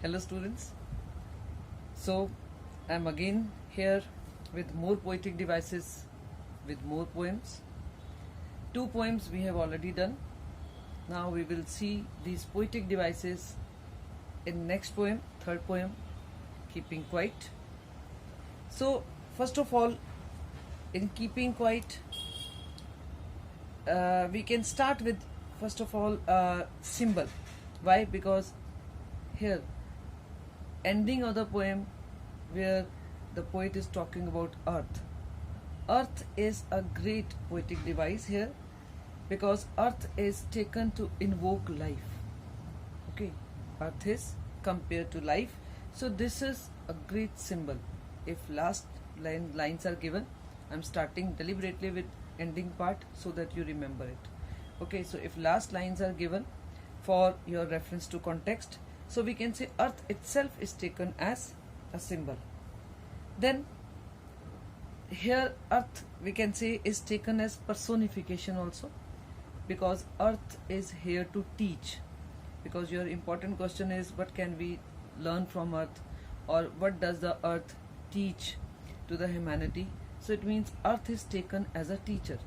Hello students. So I'm again here with more poetic devices, with more poems. 2 poems we have already done. Now we will see these poetic devices in next poem, third poem, Keeping Quiet. So first of all, in Keeping Quiet, we can start with first of all symbol. Why? Because here ending of the poem where the poet is talking about earth. Earth is a great poetic device here because earth is taken to invoke life. Okay, earth is compared to life. So this is a great symbol. If last lines are given, I'm starting deliberately with ending part so that you remember it. Okay, so if last lines are given for your reference to context, so we can say earth itself is taken as a symbol. Then here earth we can say is taken as personification also, because earth is here to teach. Because your important question is what can we learn from earth, or what does the earth teach to the humanity. So it means earth is taken as a teacher.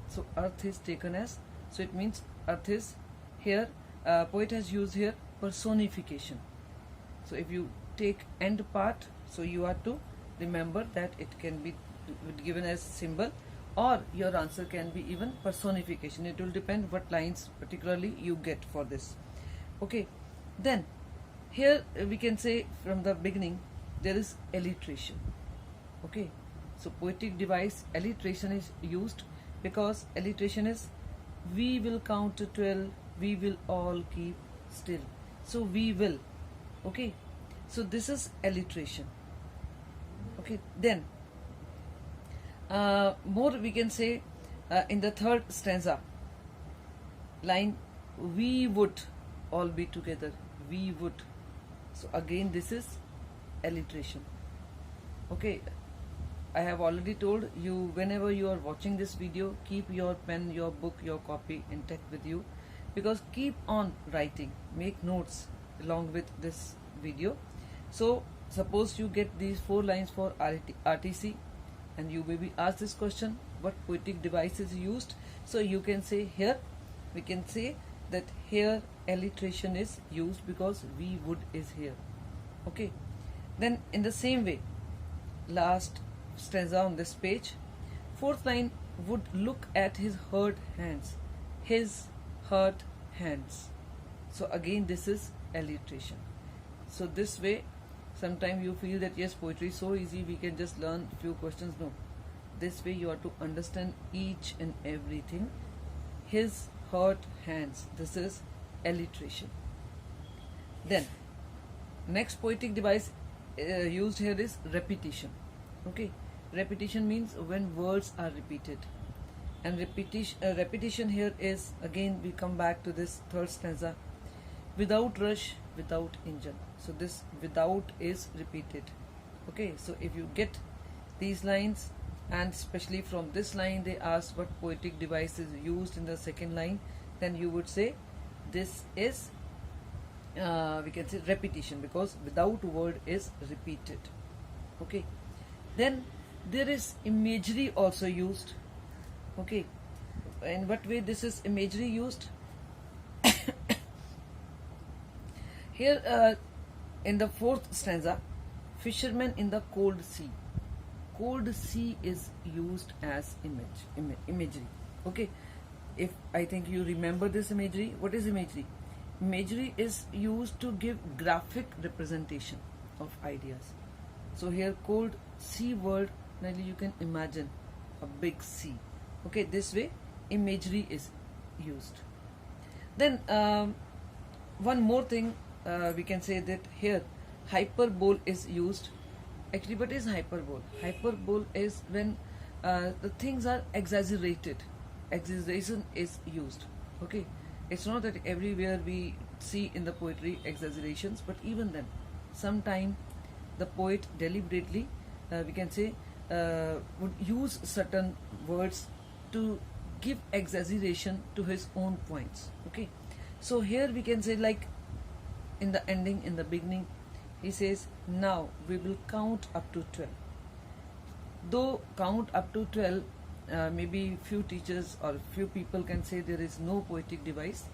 So earth is taken as, so it means earth is here, poet has used here personification. So if you take end part, so you are to remember that it can be given as symbol, or your answer can be even personification. It will depend what lines particularly you get for this. Okay, then here we can say from the beginning there is alliteration. Okay, so poetic device alliteration is used because alliteration is we will count to 12, we will all keep still. So we will. Okay, so this is alliteration. Okay, then more we can say in the third stanza line, we would all be together, we would. So again this is alliteration. Okay, I have already told you, whenever you are watching this video, keep your pen, your book, your copy intact with you, because keep on writing, make notes along with this video. So suppose you get these 4 lines for RTC and you may be asked this question, what poetic device is used? So you can say here, we can say that here alliteration is used because we would is here. Okay, then in the same way, last stanza on this page, 4th line, would look at his hurt hands, his hurt hands. So again this is alliteration. So this way, sometimes you feel that yes, poetry is so easy, we can just learn few questions. No, this way you have to understand each and everything. His hurt hands, this is alliteration. Then next poetic device used here is repetition. Okay, repetition means when words are repeated, and repetition here is, again we come back to this third stanza, without rush, without engine. So this without is repeated. Okay, so if you get these lines, and especially from this line they ask what poetic device is used in the second line, then you would say this is we can say repetition, because without word is repeated. Okay, then there is imagery also used. Okay, in what way this is imagery used? Here in the 4th stanza, fishermen in the cold sea. Cold sea is used as imagery. Okay, if I think you remember this imagery. What is imagery? Imagery is used to give graphic representation of ideas. So here cold sea world, maybe you can imagine a big sea. Okay, this way imagery is used. Then one more thing, we can say that here hyperbole is used. Actually, what is hyperbole? Hyperbole is when the things are exaggerated. Exaggeration is used. Okay, it's not that everywhere we see in the poetry exaggerations, but even then sometime the poet deliberately we can say would use certain words to give exaggeration to his own points. Okay, so here we can say like in the ending, in the beginning, he says, now we will count up to 12. Though count up to 12, maybe few teachers or few people can say there is no poetic device.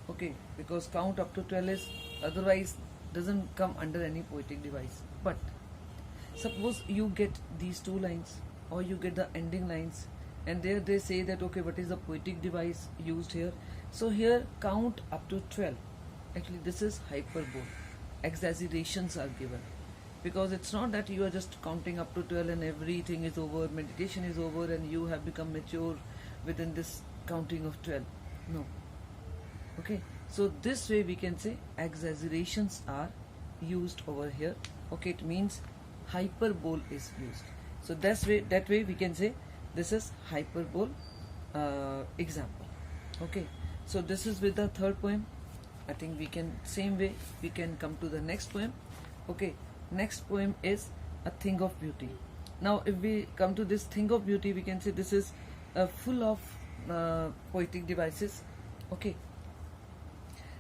Okay, because count up to 12 is otherwise doesn't come under any poetic device. But suppose you get these two lines or you get the ending lines, and there they say that okay, what is the poetic device used here? So here count up to 12. Actually this is hyperbole. Exaggerations are given, because it's not that you are just counting up to 12 and everything is over, meditation is over and you have become mature within this counting of 12. No. Okay, so this way we can say exaggerations are used over here. Okay, it means hyperbole is used. So that way we can say this is hyperbole example. Okay, so this is with the third poem. I think we can same way we can come to the next poem. Okay, next poem is A Thing of Beauty. Now if we come to this Thing of Beauty, we can say this is full of poetic devices. Okay,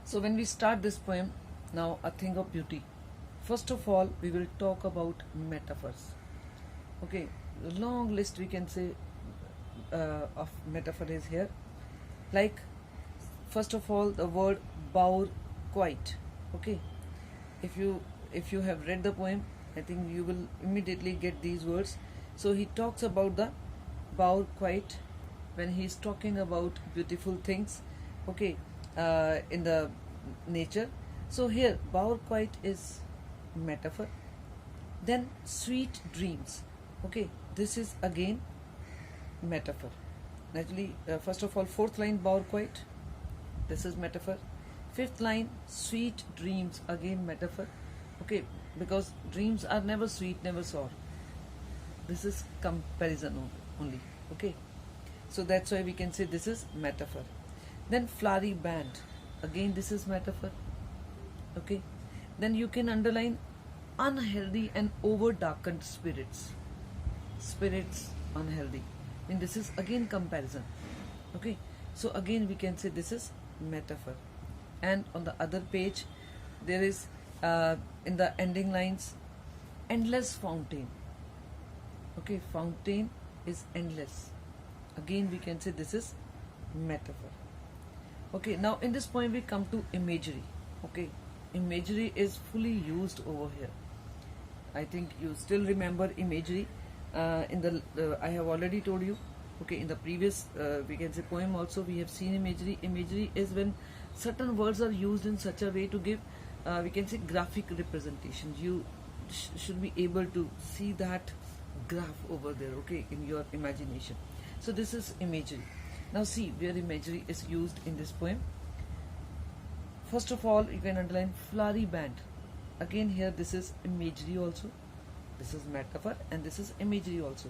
so when we start this poem, now A Thing of Beauty, first of all we will talk about metaphors. Okay, a long list we can say of metaphor is here. Like first of all the word Baur quite. Okay, if you have read the poem, I think you will immediately get these words. So he talks about the Baur quite when he is talking about beautiful things. Okay, in the nature. So here Baur quite is metaphor. Then sweet dreams. Okay, this is again metaphor. Naturally, first of all, fourth line Baur quite, this is metaphor. Fifth line sweet dreams, again metaphor. Okay, because dreams are never sweet, never sour. This is comparison only. Okay, so that's why we can say this is metaphor. Then flowery band, again this is metaphor. Okay, then you can underline unhealthy and over darkened spirits. Spirits unhealthy, and this is again comparison. Okay, so again we can say this is metaphor. And on the other page there is in the ending lines endless fountain. Okay, fountain is endless, again we can say this is metaphor. Okay, now in this point we come to imagery. Okay, imagery is fully used over here. I think you still remember imagery. In the I have already told you. Okay, in the previous we can say poem also we have seen imagery. Imagery is when certain words are used in such a way to give we can say graphic representation. You should be able to see that graph over there, okay, in your imagination. So this is imagery. Now see where imagery is used in this poem. First of all, you can underline flowery band. Again here this is imagery also. This is metaphor and this is imagery also.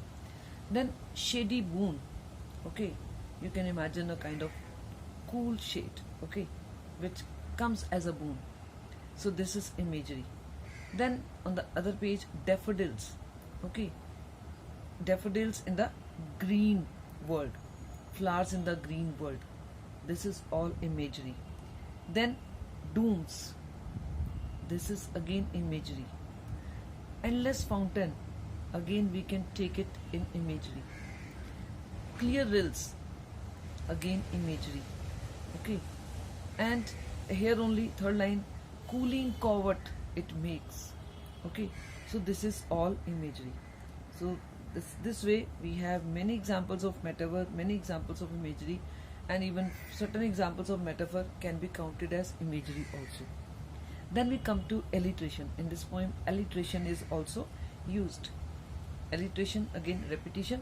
Then shady boon. Okay, you can imagine a kind of cool shade, okay, which comes as a boon. So this is imagery. Then on the other page daffodils. Okay, daffodils in the green world, flowers in the green world. This is all imagery. Then dooms. This is again imagery. Endless fountain, again we can take it in imagery. Clear rills, again imagery. Okay, and here only third line, cooling covert it makes. Okay, so this is all imagery. So this way we have many examples of metaphor, many examples of imagery, and even certain examples of metaphor can be counted as imagery also. Then we come to alliteration. In this poem alliteration is also used. Alliteration, again repetition.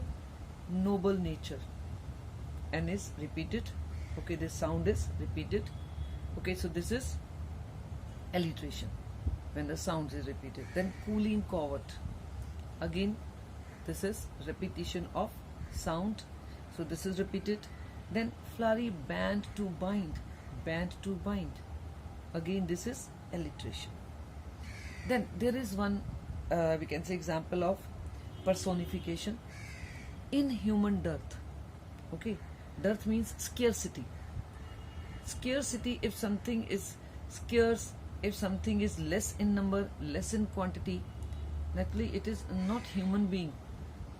Noble nature, N is repeated. Okay, this sound is repeated. Okay, so this is alliteration when the sound is repeated. Then cooling covert, again this is repetition of sound, so this is repeated. Then flowery band to bind, band to bind, again this is alliteration. Then there is one we can say example of personification. Inhuman dearth. Okay, dearth means scarcity. Scarcity, if something is scarce, if something is less in number, less in quantity, naturally it is not human being,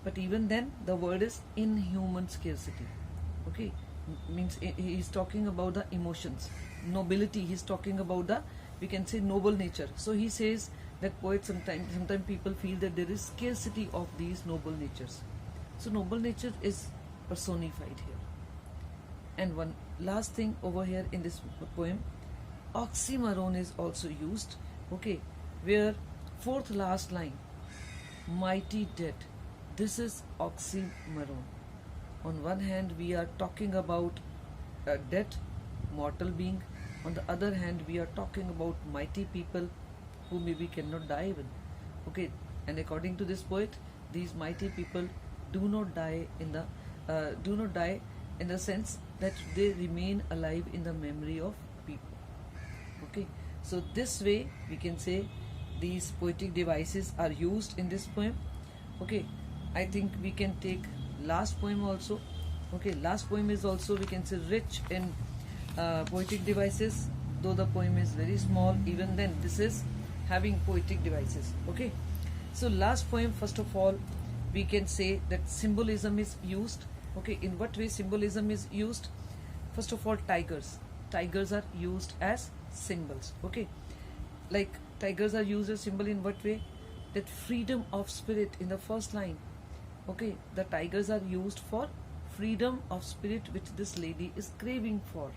but even then the word is inhuman scarcity. Okay, means he is talking about the emotions, nobility. He is talking about the, we can say, noble nature. So he says that poets sometimes people feel that there is scarcity of these noble natures. So noble nature is personified here. And one last thing over here in this poem, oxymoron is also used. Okay, where fourth last line, mighty dead, this is oxymoron. On one hand we are talking about a dead mortal being, on the other hand we are talking about mighty people who maybe cannot die even. Okay, and according to this poet, these mighty people do not die in the sense that they remain alive in the memory of people. Okay, so this way we can say these poetic devices are used in this poem. Okay, I think we can take last poem also. Okay, last poem is also, we can say, rich in poetic devices. Though the poem is very small, even then this is having poetic devices. Okay, so last poem, first of all we can say that symbolism is used. Okay, in what way symbolism is used? First of all, tigers are used as symbols. Okay, like tigers are used as symbol in what way? That freedom of spirit in the first line. Okay, the tigers are used for freedom of spirit which this lady is craving for.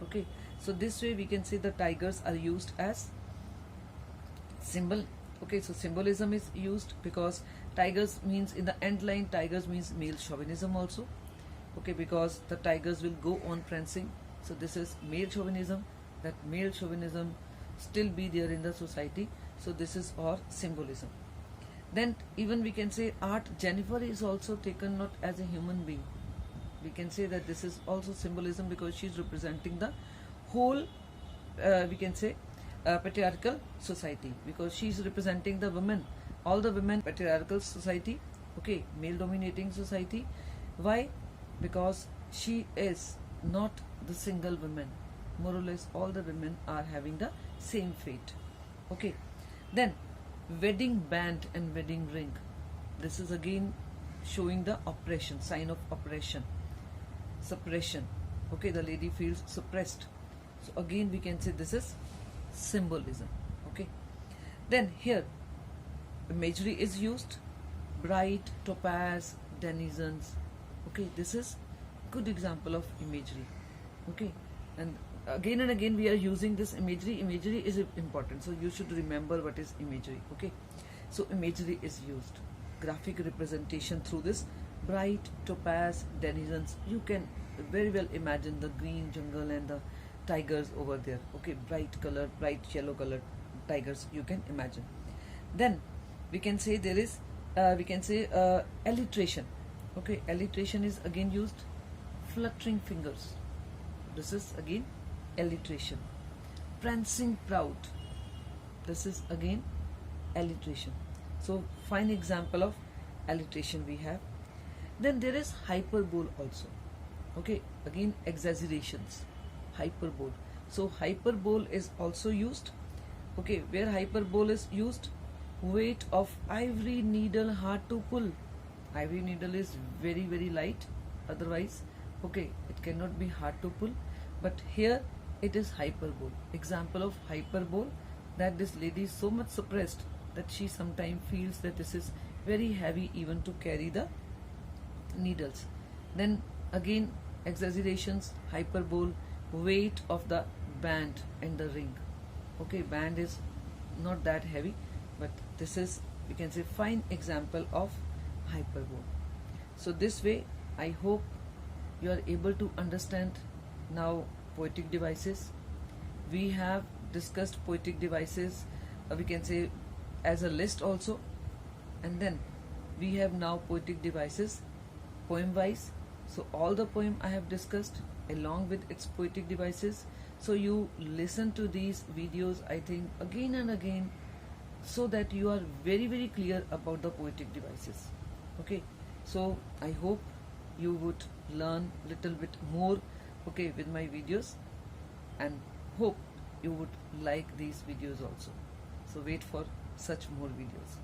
Okay, so this way we can say the tigers are used as symbol. Okay, so symbolism is used because tigers means, in the end line, tigers means male chauvinism also. Okay, because the tigers will go on prancing. So this is male chauvinism, that male chauvinism still be there in the society. So this is our symbolism. Then even we can say art. Jennifer is also taken not as a human being. We can say that this is also symbolism because she is representing the whole, we can say, patriarchal society, because she is representing the women, all the women, patriarchal society. Okay, male dominating society. Why? Because she is not the single woman. More or less all the women are having the same fate. Okay, then wedding band and wedding ring. This is again showing the oppression, sign of oppression, suppression. Okay, the lady feels suppressed. So again we can say this is symbolism. Okay, then here imagery is used, bright, topaz, denizens. Okay, this is good example of imagery. Okay, and again we are using this imagery. Imagery is important, so you should remember what is imagery. Okay, so imagery is used, graphic representation through this bright, topaz, denizens. You can very well imagine the green jungle and the tigers over there. Okay, bright colored, bright yellow colored tigers you can imagine. Then we can say there is alliteration. Okay, alliteration is again used, fluttering fingers. This is again alliteration. Prancing proud. This is again alliteration. So fine example of alliteration we have. Then there is hyperbole also. Okay, again exaggerations, hyperbole. So hyperbole is also used. Okay, where hyperbole is used, weight of ivory needle hard to pull. Ivory needle is very very light, otherwise okay it cannot be hard to pull, but here it is hyperbole. Example of hyperbole, that this lady is so much suppressed that she sometimes feels that this is very heavy even to carry the needles. Then again exaggerations, hyperbole, weight of the band and the ring. Okay, band is not that heavy, but this is, we can say, fine example of hyperbole. So this way I hope you are able to understand now poetic devices. We have discussed poetic devices, we can say, as a list also, and then we have now poetic devices poem wise. So all the poem I have discussed along with its poetic devices. So you listen to these videos, I think, again and again, so that you are very very clear about the poetic devices. Okay, so I hope you would learn little bit more, okay, with my videos, and hope you would like these videos also. So wait for such more videos.